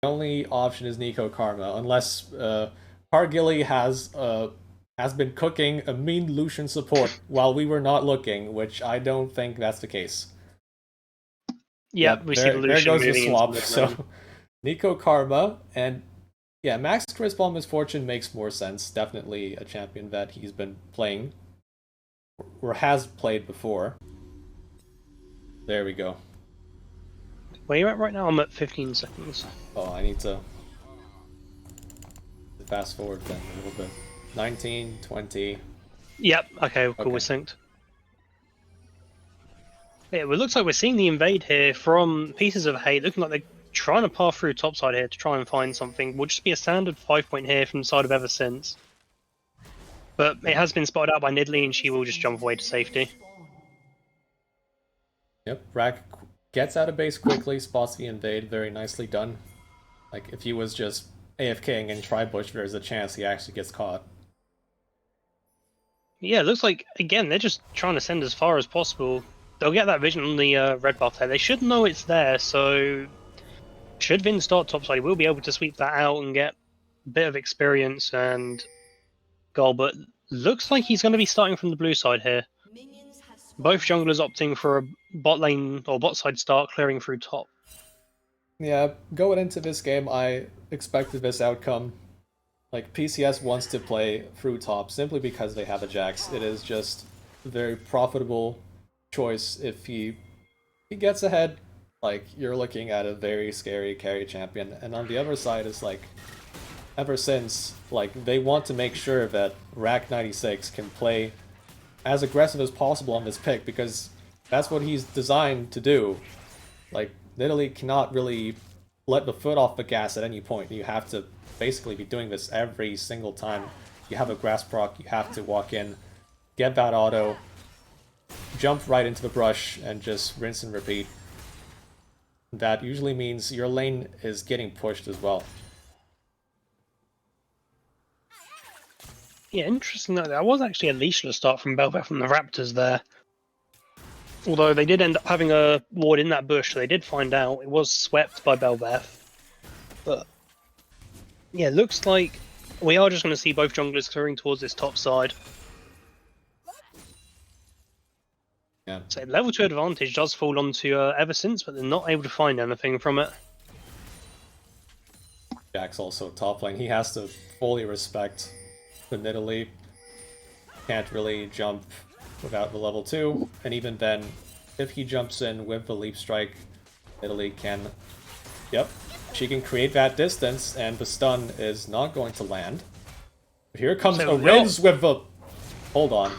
The only option is Nico Karma, unless Pargilly has been cooking a mean Lucian support while we were not looking, which I don't think that's the case. Yep, Yep, we see the there Lucian goes the moving into swap. mid lane. So Nico Karma and yeah, Max Crysball Misfortune makes more sense. Definitely a champion that he's been playing or has played before. There we go. Where are you at right now? I'm at 15 seconds. Oh, I need to fast forward then a little bit. 19, 20. Yep, okay, cool, we're synced. Yeah, well, it looks like we're seeing the invade here from Pieces of Hate, looking like they're trying to pass through topside here to try and find something. Will just be a standard 5-point here from the side of Ever Since. But it has been spotted out by Nidalee, and she will just jump away to safety. Yep, Rack gets out of base quickly, spots the invade, very nicely done. Like, if he was just AFKing in Tribush, there's a chance he actually gets caught. Yeah, it looks like, again, they're just trying to send as far as possible. They'll get that vision on the red buff there. They should know it's there, so should Vin start topside, we'll be able to sweep that out and get a bit of experience and goal. But looks like he's going to be starting from the blue side here. Both junglers opting for a bot lane or bot side start, clearing through top. Yeah, going into this game, I expected this outcome. Like, PCS wants to play through top simply because they have a Jax. It is just a very profitable choice if he gets ahead. Like, you're looking at a very scary carry champion. And on the other side is like, Ever Since, like, they want to make sure that Rack 96 can play as aggressive as possible on this pick because that's what he's designed to do. Like, Nidalee cannot really let the foot off the gas at any point. You have to basically be doing this every single time you have a grass proc. You have to walk in, get that auto, jump right into the brush, and just rinse and repeat. That usually means your lane is getting pushed as well. Yeah, interesting that there was actually a leashless start from Belbeth from the Raptors there. Although they did end up having a ward in that bush, so they did find out. It was swept by Belbeth. But yeah, looks like we are just going to see both junglers clearing towards this top side. Yeah. So level 2 advantage does fall onto Ever Since, but they're not able to find anything from it. Jack's also top lane. He has to fully respect the Nidalee. Can't really jump without the level 2, and even then, if he jumps in with the leap strike, Nidalee can... Yep, she can create that distance, and the stun is not going to land. But here comes a Rinz with the... Hold on.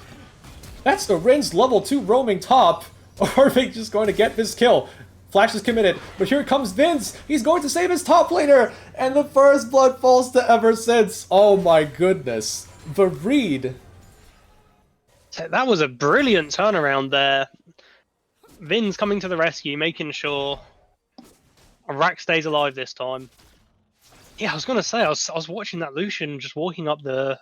That's the Rinz level 2 roaming top! Or are they just going to get this kill? Flash is committed, but here comes Vince! He's going to save his top laner! And the first blood falls to Ever Since! Oh my goodness. The read! So that was a brilliant turnaround there. Vin's coming to the rescue, making sure Rack stays alive this time. Yeah, I was going to say, I was watching that Lucian just walking up the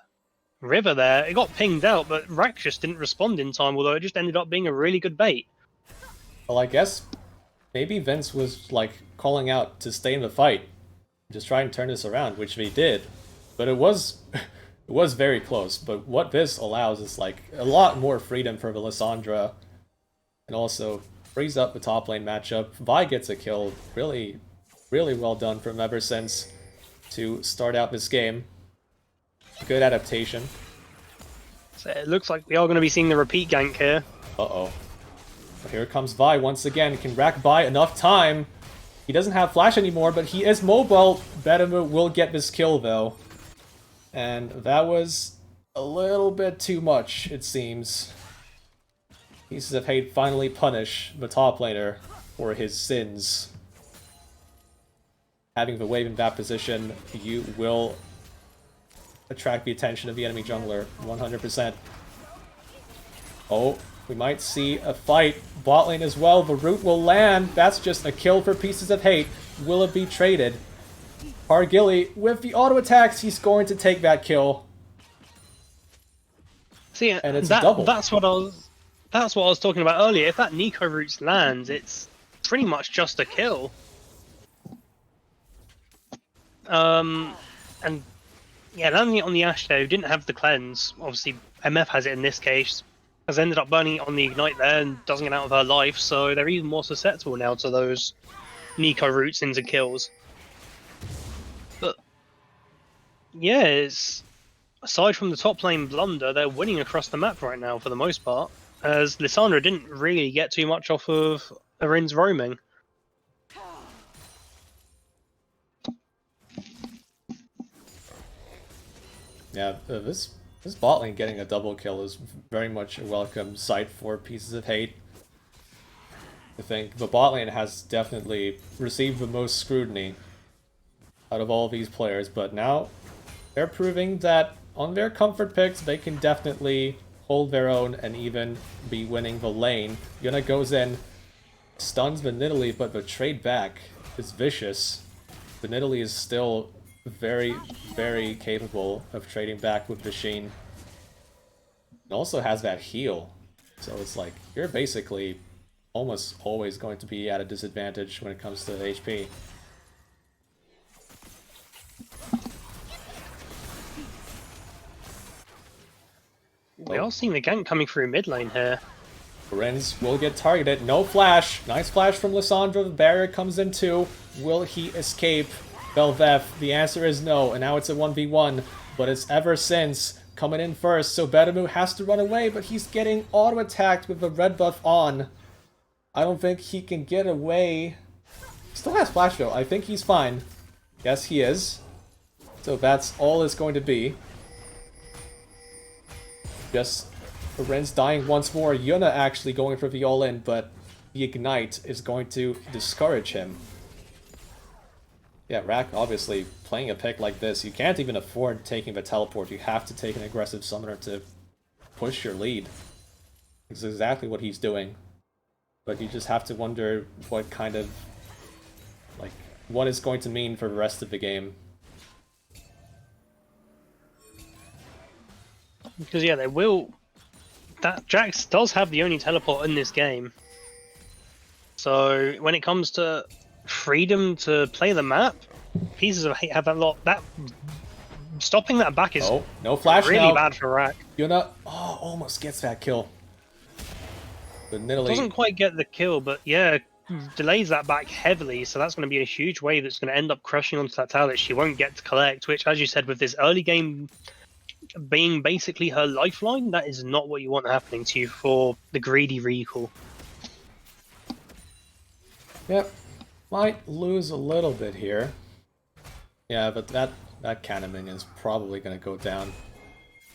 river there. It got pinged out, but Rack just didn't respond in time, although it just ended up being a really good bait. Well, I guess maybe Vince was, like, calling out to stay in the fight. Just try and turn this around, which they did. But it was... It was very close, but what this allows is like a lot more freedom for the Lissandra, and also frees up the top lane matchup. Vi gets a kill, really well done from Ever Since to start out this game. Good adaptation. So it looks like we are going to be seeing the repeat gank here. Uh-oh. But here comes Vi once again. Can Rack buy enough time? He doesn't have flash anymore, but he is mobile. Betimu will get this kill though. And that was a little bit too much, it seems. Pieces of Hate finally punish the top laner for his sins. Having the wave in that position, you will attract the attention of the enemy jungler, 100%. Oh, we might see a fight. Bot lane as well, the root will land. That's just a kill for Pieces of Hate. Will it be traded? Pargilly, with the auto attacks, he's going to take that kill. See, and it's a double. That's what I was talking about earlier. If that Nico Roots lands, it's pretty much just a kill. And yeah, landing it on the Ash there, who didn't have the cleanse. Obviously, MF has it in this case. Has ended up burning it on the Ignite there and doesn't get out of her life, so they're even more susceptible now to those Nico roots into kills. But yeah, it's aside from the top lane blunder, they're winning across the map right now for the most part, as Lissandra didn't really get too much off of Arin's roaming. Yeah, this bot lane getting a double kill is very much a welcome sight for Pieces of Hate. I think the bot lane has definitely received the most scrutiny out of all these players, but now they're proving that on their comfort picks they can definitely hold their own and even be winning the lane. Yuna goes in, stuns the Nidalee, but the trade back is vicious. The Nidalee is still very, very capable of trading back with the Sheen. It also has that heal, so it's like you're basically almost always going to be at a disadvantage when it comes to HP. We are seeing the gank coming through mid lane here. Renz will get targeted. No flash. Nice flash from Lissandra. The barrier comes in too. Will he escape? Belveth, the answer is no, and now it's a 1v1, but it's ever since coming in first, so Bedamu has to run away, but he's getting auto-attacked with the red buff on. I don't think he can get away. Still has flash though. I think he's fine. Yes, he is. So that's all it's going to be. Just Ren's dying once more. Yuna actually going for the all-in, but the Ignite is going to discourage him. Yeah, Rack obviously playing a pick like this, you can't even afford taking the teleport. You have to take an aggressive summoner to push your lead. It's exactly what he's doing. But you just have to wonder what kind of, like, what it's going to mean for the rest of the game. Because yeah, they will... That Jax does have the only teleport in this game. So when it comes to freedom to play the map, Pieces of Hate have a lot. That stopping that back is no flash really now. bad for Rack. Yuna, almost gets that kill. The Nidalee Doesn't quite get the kill, but yeah, delays that back heavily. So that's going to be a huge wave that's going to end up crushing onto that tower that she won't get to collect. Which, as you said, with this early game being basically her lifeline, that is not what you want happening to you for the greedy recall. Yep. Might lose a little bit here. Yeah, but that Cannon is probably going to go down.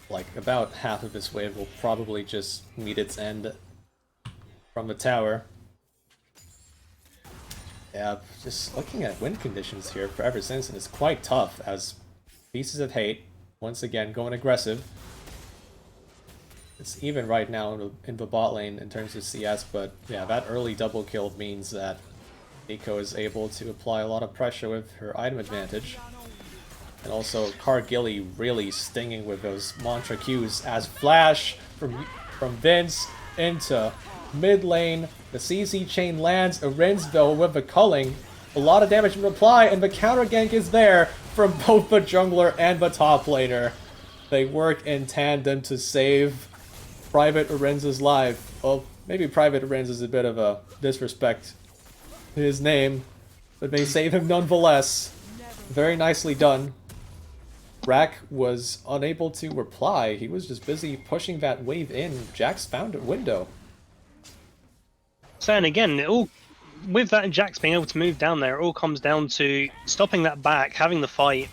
Like, about half of this wave will probably just meet its end from the tower. Yeah, just looking at win conditions here for Ever Since, and it's quite tough as Pieces of Hate, once again, going aggressive. It's even right now in the bot lane in terms of CS, but yeah, that early double kill means that Nico is able to apply a lot of pressure with her item advantage. And also Cargilly really stinging with those mantra Qs as flash from Vince into mid lane. The CC chain lands. Arin's though with the culling. A lot of damage in reply, and the counter gank is there from both the jungler and the top laner. They work in tandem to save Private Arin's life. Well, maybe Private Arin's is a bit of a disrespect to his name, but they save him nonetheless. Very nicely done. Rack was unable to reply. He was just busy pushing that wave in. Jax found a window. So, and again, it all, with that Jax being able to move down there, it all comes down to stopping that back, having the fight,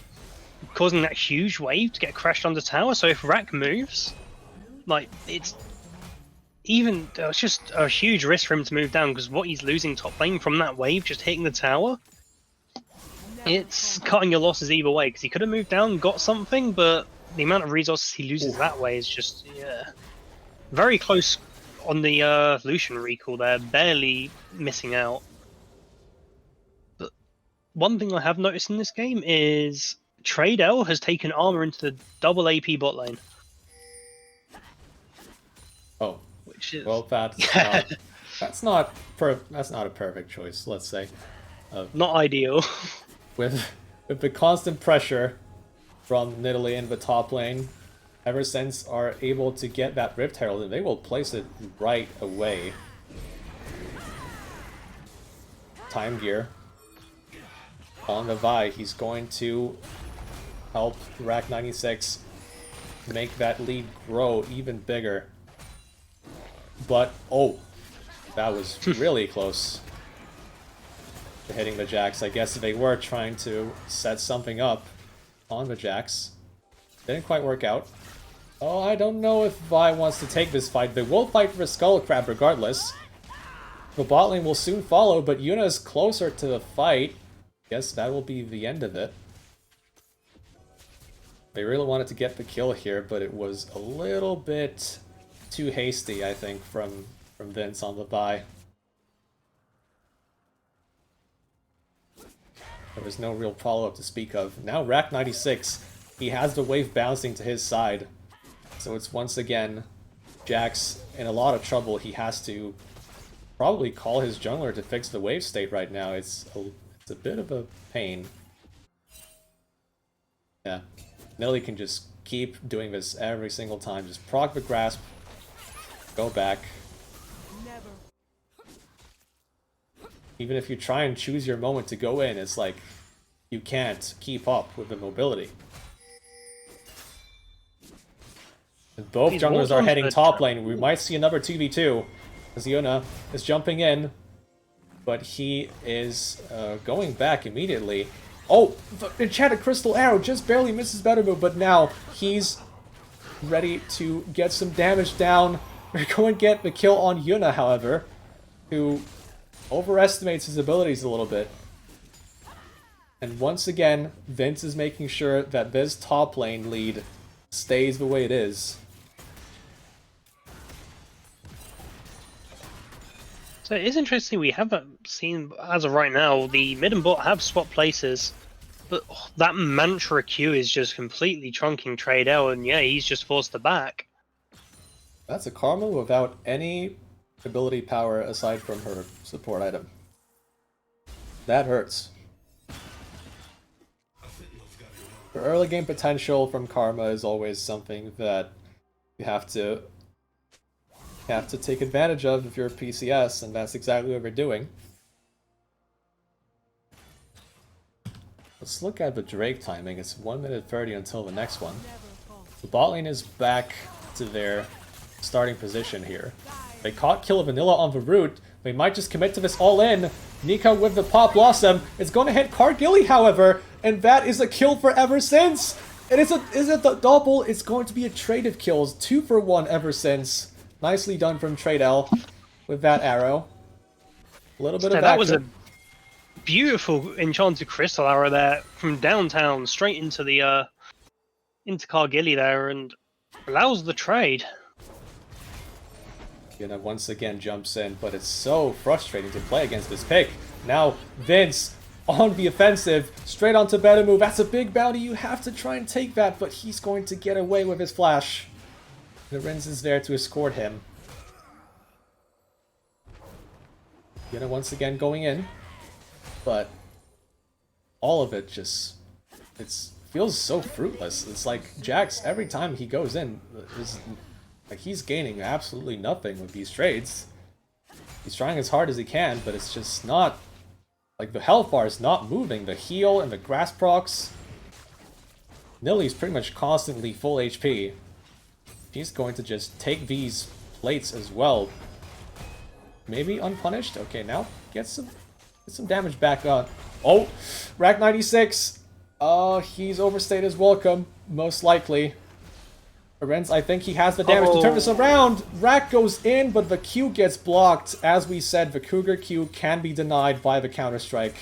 causing that huge wave to get crashed on the tower. So if Rack moves, like, it's just a huge risk for him to move down, because what he's losing top lane from that wave just hitting the tower, it's cutting your losses either way, because he could have moved down and got something, but the amount of resources he loses that way is just, yeah, very close on the Lucian recall there, barely missing out. But one thing I have noticed in this game is Trade L has taken armor into the double AP bot lane. Oh, which is, well, that's not a perfect choice. Let's say, not ideal. with with the constant pressure from Nidalee in the top lane, ever since are able to get that Rift Herald, and they will place it right away. Time Gear on the Vi. He's going to help Rack 96 make that lead grow even bigger. But, oh, that was really close to hitting the Jax. I guess they were trying to set something up on the Jax. Didn't quite work out. Oh, I don't know if Vi wants to take this fight. They will fight for a Skull Crab regardless. The bot lane will soon follow, but Yuna is closer to the fight. Guess that will be the end of it. They really wanted to get the kill here, but it was a little bit too hasty, I think, from Vince on the buy. There was no real follow-up to speak of. Now Rack 96, he has the wave bouncing to his side. So it's once again Jax in a lot of trouble. He has to probably call his jungler to fix the wave state right now. It's a bit of a pain. Yeah. Nidalee can just keep doing this every single time. Just proc the grasp, go back. Even if you try and choose your moment to go in, it's like you can't keep up with the mobility. And both junglers are heading top lane. We might see another 2v2 as Yuna is jumping in, but he is going back immediately. Oh, the enchanted crystal arrow just barely misses better move, but now he's ready to get some damage down. We're going to get the kill on Yuna, however, who overestimates his abilities a little bit. And once again, Vince is making sure that this top lane lead stays the way it is. So it is interesting, we haven't seen, as of right now, the mid and bot have swap places, but that Mantra Q is just completely trunking Trade L, and yeah, he's just forced to back. That's a Karma without any ability power aside from her support item. That hurts. The early game potential from Karma is always something that you have to take advantage of if you're a PCS, and that's exactly what we're doing. Let's look at the Drake timing. It's 1 minute 30 until the next one. The bot lane is back to their starting position here. They caught Kill Vanilla on the root. They might just commit to this all in. Nika with the Pop Blossom. It's going to hit Cargilly, however, and that is a kill for Ever Since. It is the double. It's going to be a trade of kills. 2 for 1 Ever Since. Nicely done from Trade L with that arrow. A little bit of that was a beautiful enchanted crystal arrow there from downtown straight into the into Cargilly there, and allows the trade. Yuna once again jumps in, but it's so frustrating to play against this pick. Now Vince on the offensive, straight onto better move. That's a big bounty. You have to try and take that, but he's going to get away with his flash. Lorenz is there to escort him. Yuna once again going in, but all of it just, it feels so fruitless. It's like Jax, every time he goes in, like he's gaining absolutely nothing with these trades. He's trying as hard as he can, but it's just not, like the health bar is not moving. The heal and the grass procs. Nidalee's pretty much constantly full HP. She's going to just take these plates as well. Maybe unpunished? Okay, now get some damage back on. Oh, Rack 96. He's overstayed his welcome, most likely. Lorenz, I think he has the damage to turn this around. Rack goes in, but the Q gets blocked. As we said, the Cougar Q can be denied by the Counter-Strike.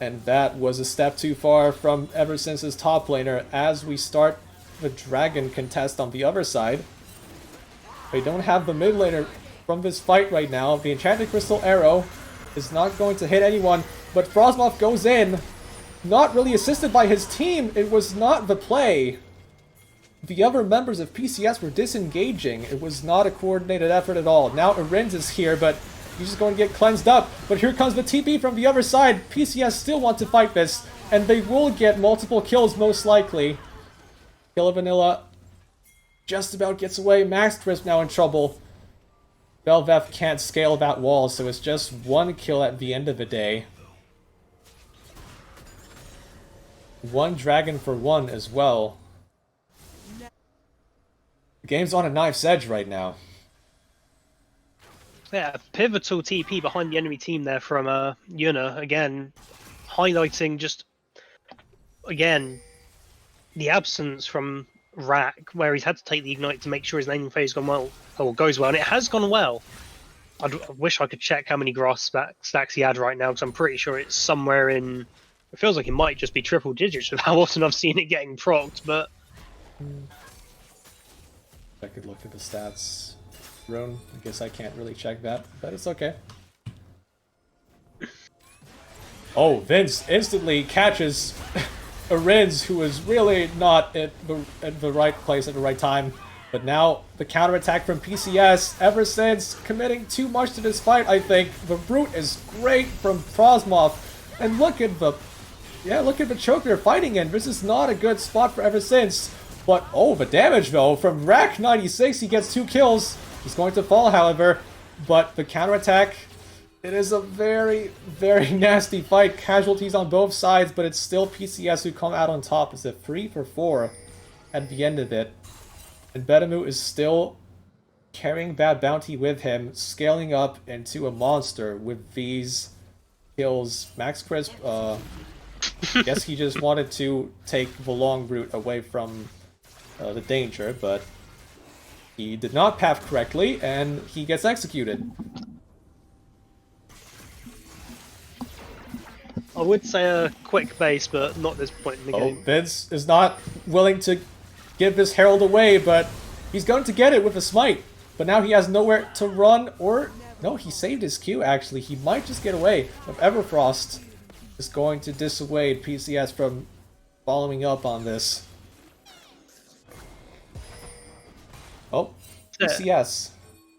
And that was a step too far from Ever Since's top laner. As we start the Dragon contest on the other side, they don't have the mid laner from this fight right now. The Enchanted Crystal Arrow is not going to hit anyone, but Frostmoth goes in, not really assisted by his team. It was not the play. The other members of PCS were disengaging. It was not a coordinated effort at all. Now Arinz is here, but he's just going to get cleansed up. But here comes the TP from the other side. PCS still want to fight this. and they will get multiple kills most likely. Killer Vanilla just about gets away. Max Crisp now in trouble. Belveth can't scale that wall, so it's just one kill at the end of the day. One dragon for one as well. The game's on a knife's edge right now. Yeah, pivotal TP behind the enemy team there from Yuna, again, highlighting just, again, the absence from Rack, where he's had to take the Ignite to make sure his laning phase gone well, or goes well, and it has gone well. I wish I could check how many grass stacks he had right now, because I'm pretty sure it's somewhere in... It feels like it might just be triple digits with how often I've seen it getting procced, but... I could look at the stats. Roan, I guess I can't really check that, but it's okay. Oh, Vince instantly catches a Riz who is really not at the right place at the right time. But now the counterattack from PCS, ever since committing too much to this fight, I think. The Brute is great from Frosmoth. And look at the... Yeah, look at the choke they're fighting in. This is not a good spot for ever since. But, oh, the damage though, from Rack 96, he gets 2 kills. He's going to fall, however, but the counterattack, it is a very, very nasty fight. Casualties on both sides, but it's still PCS who come out on top. It's a 3 for 4 at the end of it. And Betamu is still carrying Bad Bounty with him, scaling up into a monster with these kills. Max Crisp, guess he just wanted to take the long route away from the danger, but he did not path correctly, and he gets executed. I would say a quick base, but not at this point in the game. Vince is not willing to give this Herald away, but he's going to get it with a smite. But now he has nowhere to run, or... No, he saved his Q, actually. He might just get away. If Everfrost is going to dissuade PCS from following up on this. Oh, PCS.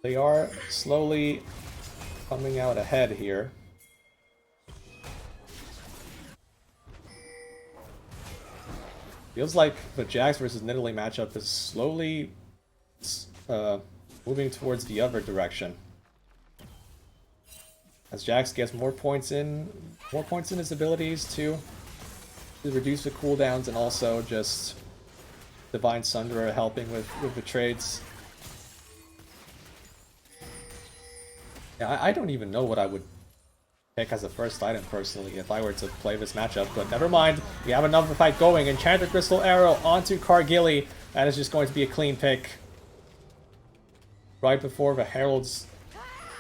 They are slowly coming out ahead here. Feels like the Jax versus Nidalee matchup is slowly moving towards the other direction. As Jax gets more points in his abilities to reduce the cooldowns, and also just Divine Sunderer helping with the trades. Yeah, I don't even know what I would pick as a first item personally if I were to play this matchup, but never mind. We have another fight going. Enchanted Crystal Arrow onto Cargilly. That is just going to be a clean pick. Right before the Heralds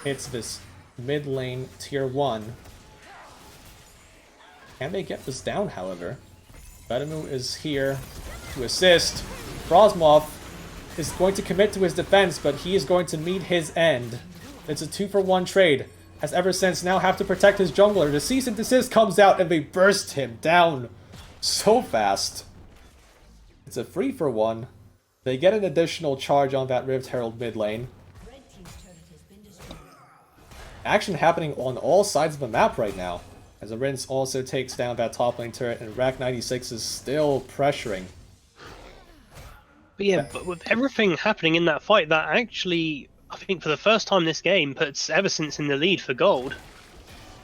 hits this mid lane tier 1. Can they get this down, however? Betamu is here to assist. Frosmoth is going to commit to his defense, but he is going to meet his end. It's a 2-for-1 trade, as ever since now have to protect his jungler. The cease and desist comes out and they burst him down so fast. It's a 3-for-1. They get an additional charge on that Rift Herald mid lane. Action happening on all sides of the map right now, as Arins also takes down that top lane turret, and Rack 96 is still pressuring. But yeah, but with everything happening in that fight, that actually, I think for the first time this game, puts Eversense in the lead for gold.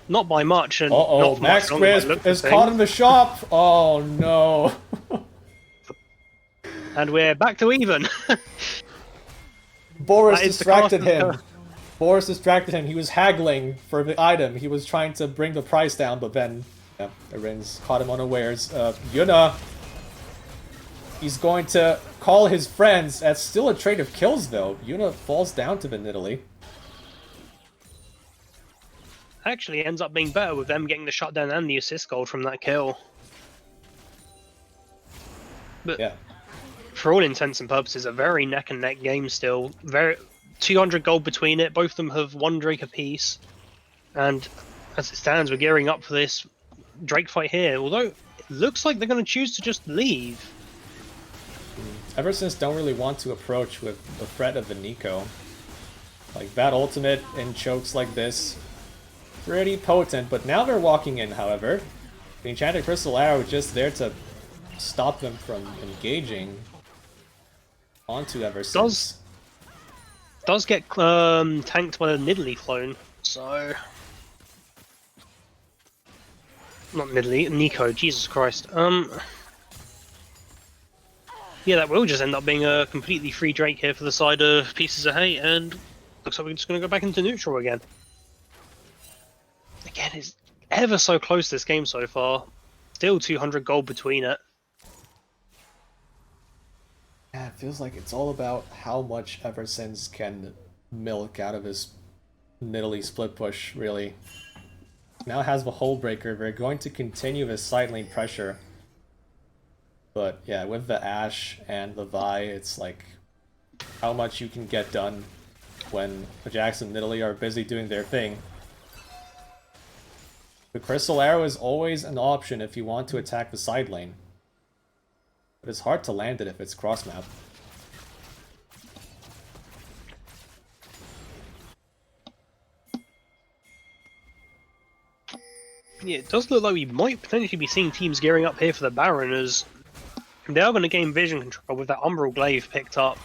Not by much, and not for Max much longer, Crisp is caught in the shop! Oh no! And we're back to even. Boris distracted him. Boris distracted him. He was haggling for the item. He was trying to bring the price down, but then Arins caught him unawares. Yuna, he's going to call his friends. That's still a trade of kills, though. Yuna falls down to the Nidalee. Actually ends up being better with them getting the shutdown and the assist gold from that kill. But yeah, for all intents and purposes, a very neck and neck game still. Very 200 gold between it. Both of them have 1 Drake apiece. And as it stands, we're gearing up for this Drake fight here. Although it looks like they're going to choose to just leave. Eversense don't really want to approach with the threat of the Nico. Like, that ultimate in chokes like this, pretty potent. But now they're walking in, however. The Enchanted Crystal Arrow is just there to stop them from engaging onto Eversense. Does get tanked by the Nidalee clone, so... Not Nidalee, Nico, Jesus Christ. Yeah, that will just end up being a completely free Drake here for the side of Pieces of Hate, and looks like we're just going to go back into neutral again. Again, it's ever so close this game so far. Still 200 gold between it. Yeah, it feels like it's all about how much Eversense can milk out of his Nidalee split push, really. Now has the Hull Breaker. They're going to continue this side lane pressure. But yeah, with the Ashe and the Vi, it's like how much you can get done when Jax and Nidalee are busy doing their thing. The Crystal Arrow is always an option if you want to attack the side lane. But it's hard to land it if it's cross-map. Yeah, it does look like we might potentially be seeing teams gearing up here for the Baron, as they are going to gain vision control with that Umbral Glaive picked up.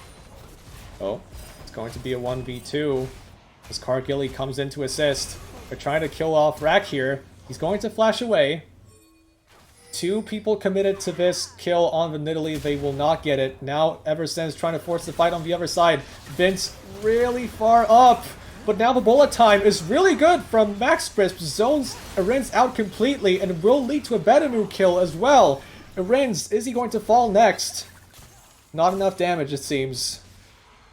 Oh, it's going to be a 1v2 as Cargilly comes in to assist. They're trying to kill off Rack here. He's going to flash away. 2 people committed to this kill on the Nidalee. They will not get it. Now Eversense trying to force the fight on the other side. Vince really far up. But now the bullet time is really good from Max Crisp. Zones Arins out completely and will lead to a Bedamu kill as well. Arins, is he going to fall next? Not enough damage, it seems.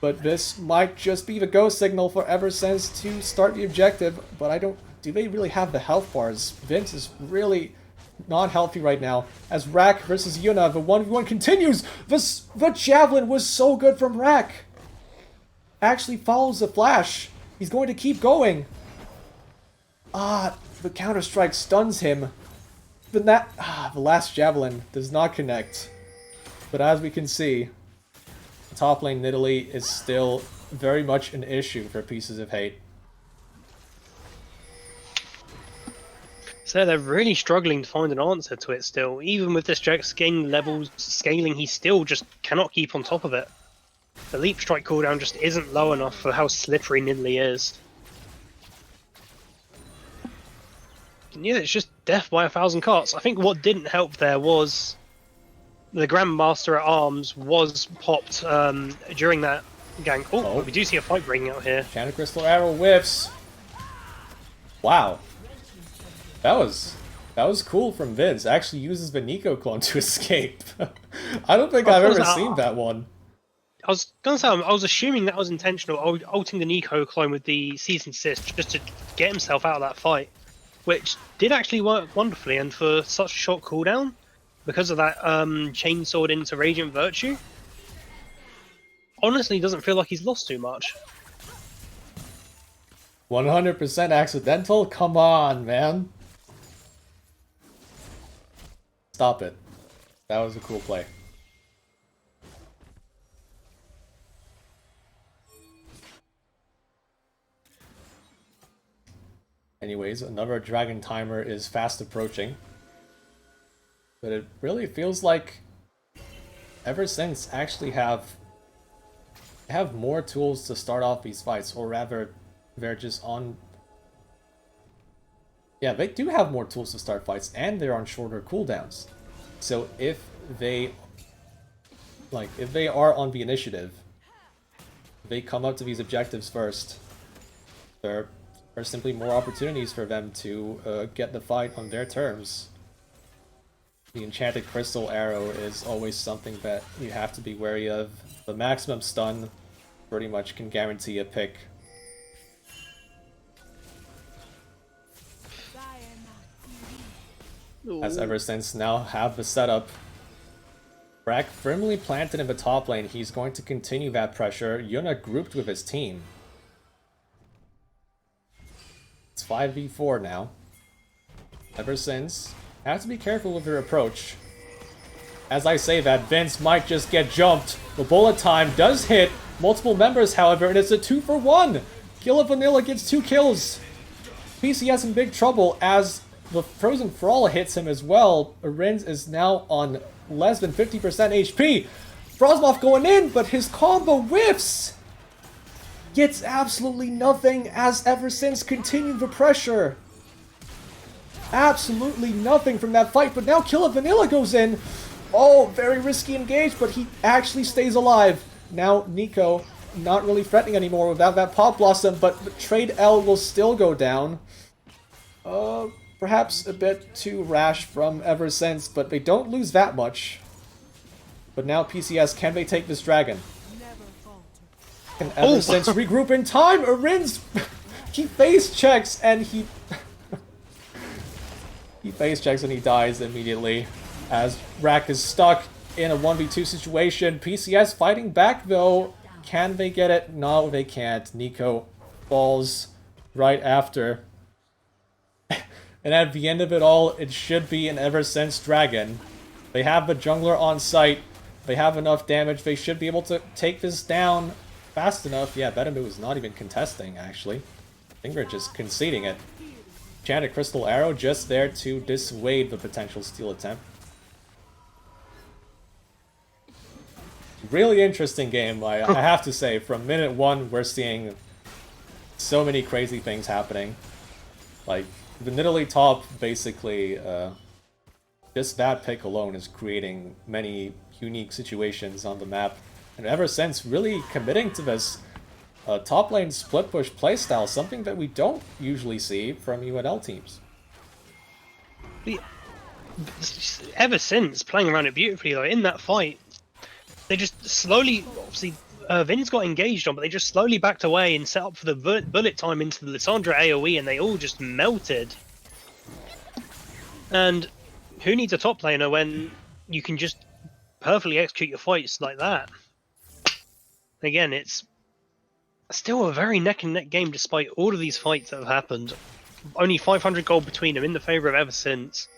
But this might just be the go signal for Eversense to start the objective. But I don't... Do they really have the health bars? Vince is really not healthy right now. As Rack versus Yuna, the 1v1 continues! The Javelin was so good from Rack! Actually follows the flash. He's going to keep going. The counter-strike stuns him. But the last Javelin does not connect. But as we can see, the top lane Nidalee is still very much an issue for Pieces of Hate. So they're really struggling to find an answer to it still. Even with this Jax scaling levels scaling, he still just cannot keep on top of it. The Leap Strike cooldown just isn't low enough for how slippery Nidalee is. And yeah, it's just death by 1,000 cuts. I think what didn't help there was the Grandmaster at Arms was popped during that gank. Oh, we do see a fight breaking out here. Enchanted Crystal Arrow whiffs. Wow. That was cool from Vince. Actually uses the Nico clone to escape. I don't think I've ever seen that one. I was gonna say, I was assuming that was intentional, ulting the Nico clone with the Season Assist just to get himself out of that fight, which did actually work wonderfully, and for such a short cooldown, because of that chainsword into Radiant Virtue, honestly doesn't feel like he's lost too much. 100% accidental? Come on, man. Stop it. That was a cool play. Anyways, another dragon timer is fast approaching. But it really feels like Eversense actually have more tools to start off these fights, or rather they're just on... Yeah, they do have more tools to start fights, and they're on shorter cooldowns. So if they are on the initiative, they come up to these objectives first, there are simply more opportunities for them to get the fight on their terms. The Enchanted Crystal Arrow is always something that you have to be wary of. The maximum stun pretty much can guarantee a pick. As Eversense now have the setup. Brack firmly planted in the top lane. He's going to continue that pressure. Yuna grouped with his team. It's 5v4 now. Eversense have to be careful with their approach. As I say that, Vince might just get jumped. The bullet time does hit multiple members, however, and it's a 2-for-1. Killa Vanilla gets 2 kills. PCS in big trouble as the Frozen Brawl hits him as well. Arins is now on less than 50% HP. Frostmoth going in, but his combo whiffs! Gets absolutely nothing as Ever Since continued the pressure. Absolutely nothing from that fight, but now Killer Vanilla goes in. Oh, very risky engage, but he actually stays alive. Now Nico not really threatening anymore without that Pop Blossom, but Trade L will still go down. Perhaps a bit too rash from Ever Since, but they don't lose that much. But now PCS, can they take this dragon? Can Ever Since regroup in time? Arins, he face checks and he face checks and he dies immediately as Rack is stuck in a 1v2 situation. PCS fighting back though. Can they get it? No, they can't. Nico falls right after. And at the end of it all, it should be an Ever Since dragon. They have the jungler on site. They have enough damage. They should be able to take this down fast enough. Yeah, Betamu is not even contesting, actually. I think they're just conceding it. Enchanted Crystal Arrow just there to dissuade the potential steal attempt. Really interesting game, I have to say. From minute one, we're seeing so many crazy things happening. Like, the Nidalee top, basically, just that pick alone is creating many unique situations on the map. And Ever Since really committing to this top lane split push playstyle, something that we don't usually see from UNL teams. Ever Since playing around it beautifully, though, in that fight, they just slowly, obviously, Vin's got engaged on, but they just slowly backed away and set up for the bullet time into the Lissandra AoE, and they all just melted. And who needs a top laner when you can just perfectly execute your fights like that? Again, it's still a very neck-and-neck game despite all of these fights that have happened. Only 500 gold between them in the favour of Ever Since.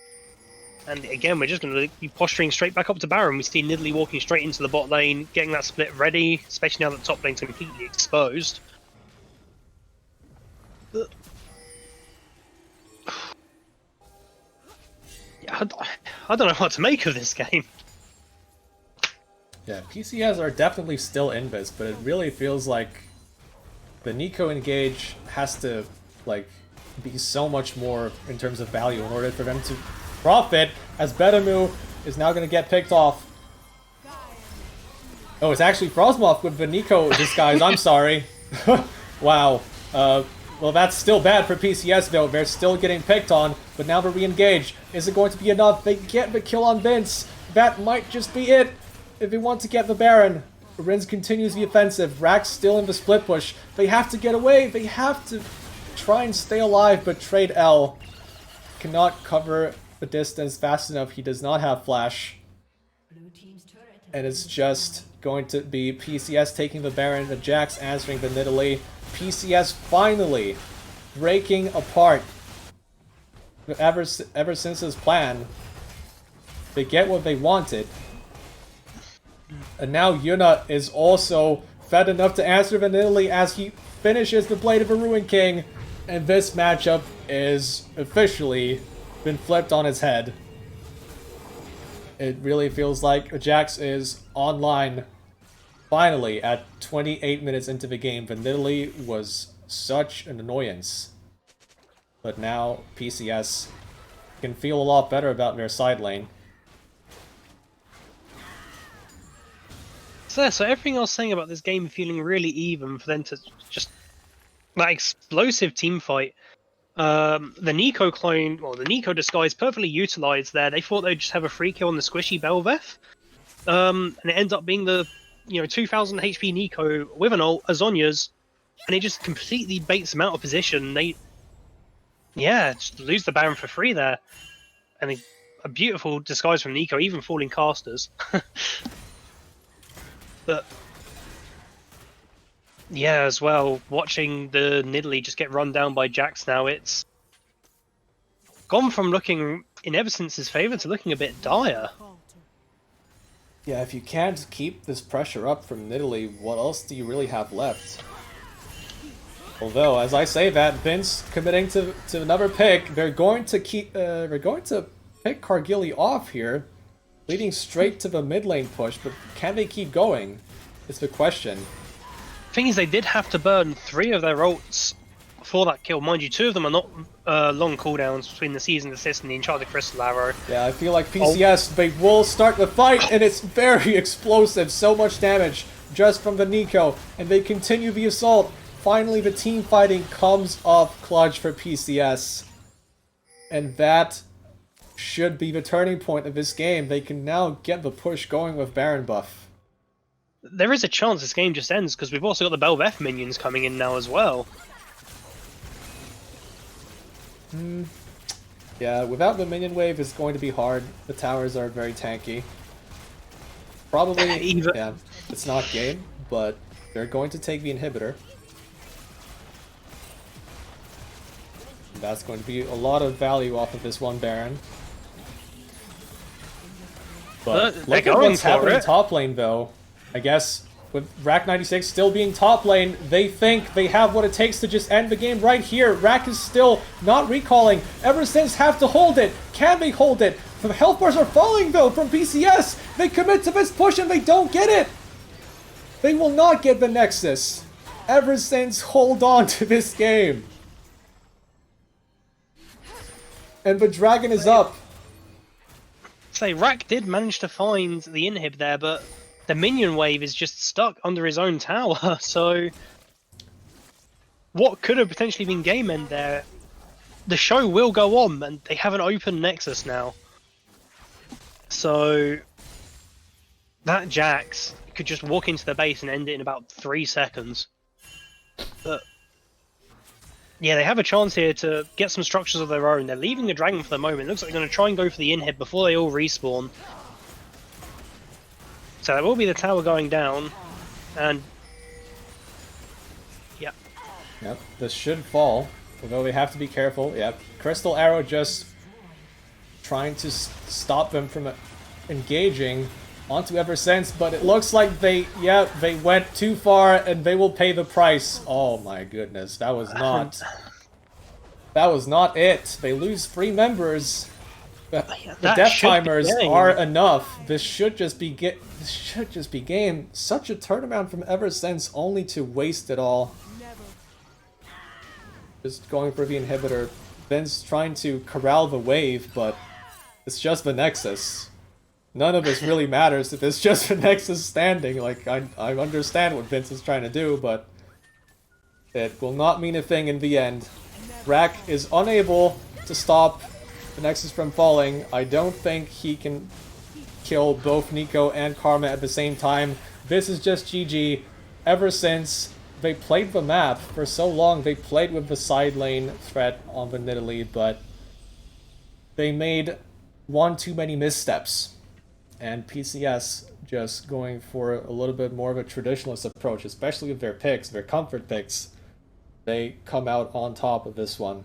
And again, we're just going to be posturing straight back up to Baron. We see Nidalee walking straight into the bot lane, getting that split ready, especially now that the top lane's completely exposed. Yeah, I don't know what to make of this game. Yeah, PCS are definitely still in this, but it really feels like the Nico engage has to, like, be so much more in terms of value in order for them to profit, as Betamu is now going to get picked off. Oh, it's actually Frostmoth with the Nico disguise, I'm sorry. Wow. Well, that's still bad for PCS, though. They're still getting picked on, but now they're re-engaged. Is it going to be enough? They get the kill on Vince. That might just be it if they want to get the Baron. Rins continues the offensive. Rack's still in the split push. They have to get away. They have to try and stay alive, but Trade L cannot cover the distance fast enough. He does not have flash. And it's just going to be PCS taking the Baron, the Jax answering the Nidalee. PCS finally breaking apart Ever Since's plan. They get what they wanted. And now Yuna is also fed enough to answer the Nidalee as he finishes the Blade of the Ruin King. And this matchup is officially been flipped on its head. It really feels like Jax is online finally at 28 minutes into the game. The Nidalee was such an annoyance. But now PCS can feel a lot better about their side lane. So everything I was saying about this game feeling really even for them to just that explosive team fight. The Nico clone, well, the Nico disguise perfectly utilized there. They thought they'd just have a free kill on the squishy Belveth. And it ends up being the 2000 HP Nico with an ult, Azonya's, and it just completely baits them out of position. They, just lose the Baron for free there. And a beautiful disguise from Nico, even falling casters. But yeah, as well, watching the Nidalee just get run down by Jax now, it's gone from looking in Ever Since's favour to looking a bit dire. Yeah, if you can't keep this pressure up from Nidalee, what else do you really have left? Although, as I say that, Vince committing to another pick, they're going to pick Cargilly off here, leading straight to the mid lane push, but can they keep going? Is the question. Thing is, they did have to burn 3 of their ults for that kill. Mind you, 2 of them are not long cooldowns between the Seasoned Assist and the Enchanted Crystal Arrow. Yeah, I feel like PCS, they will start the fight, and it's very explosive. So much damage just from the Nico, and they continue the assault. Finally, the team fighting comes up clutch for PCS. And that should be the turning point of this game. They can now get the push going with Baron buff. There is a chance this game just ends, because we've also got the Belveth minions coming in now as well. Yeah, without the minion wave, it's going to be hard. The towers are very tanky. Probably, yeah, it's not game, but they're going to take the inhibitor. That's going to be a lot of value off of this one Baron. But look at what's happening top lane, though. I guess with Rack 96 still being top lane, they think they have what it takes to just end the game right here. Rack is still not recalling. Ever since have to hold it. Can they hold it? The health bars are falling, though, from PCS. They commit to this push and they don't get it. They will not get the Nexus. Ever since hold on to this game. And the dragon is up. Say, Rack did manage to find the inhib there, but the minion wave is just stuck under his own tower, so what could have potentially been game end there? The show will go on, and they have an open Nexus now. So that Jax could just walk into the base and end it in about 3 seconds. But yeah, they have a chance here to get some structures of their own. They're leaving the dragon for the moment. It looks like they're going to try and go for the inhib before they all respawn. So there will be the tower going down, and yeah. Yep, this should fall, although they have to be careful. Yep, Crystal Arrow just trying to stop them from engaging onto Ever Since, but it looks like they went too far and they will pay the price. Oh my goodness, that was not it. They lose 3 members. The death timers are enough. This should just be game. Such a turnaround from Ever Since, only to waste it all. Just going for the inhibitor. Ben's trying to corral the wave, but it's just the Nexus. None of this really matters if it's just the Nexus standing. Like, I understand what Vince is trying to do, but it will not mean a thing in the end. Rack is unable to stop the Nexus from falling. I don't think he can kill both Nico and Karma at the same time. This is just GG. Ever Since they played the map for so long, they played with the side lane threat on the Nidalee, but they made one too many missteps. And PCS just going for a little bit more of a traditionalist approach, especially with their picks, their comfort picks. They come out on top of this one.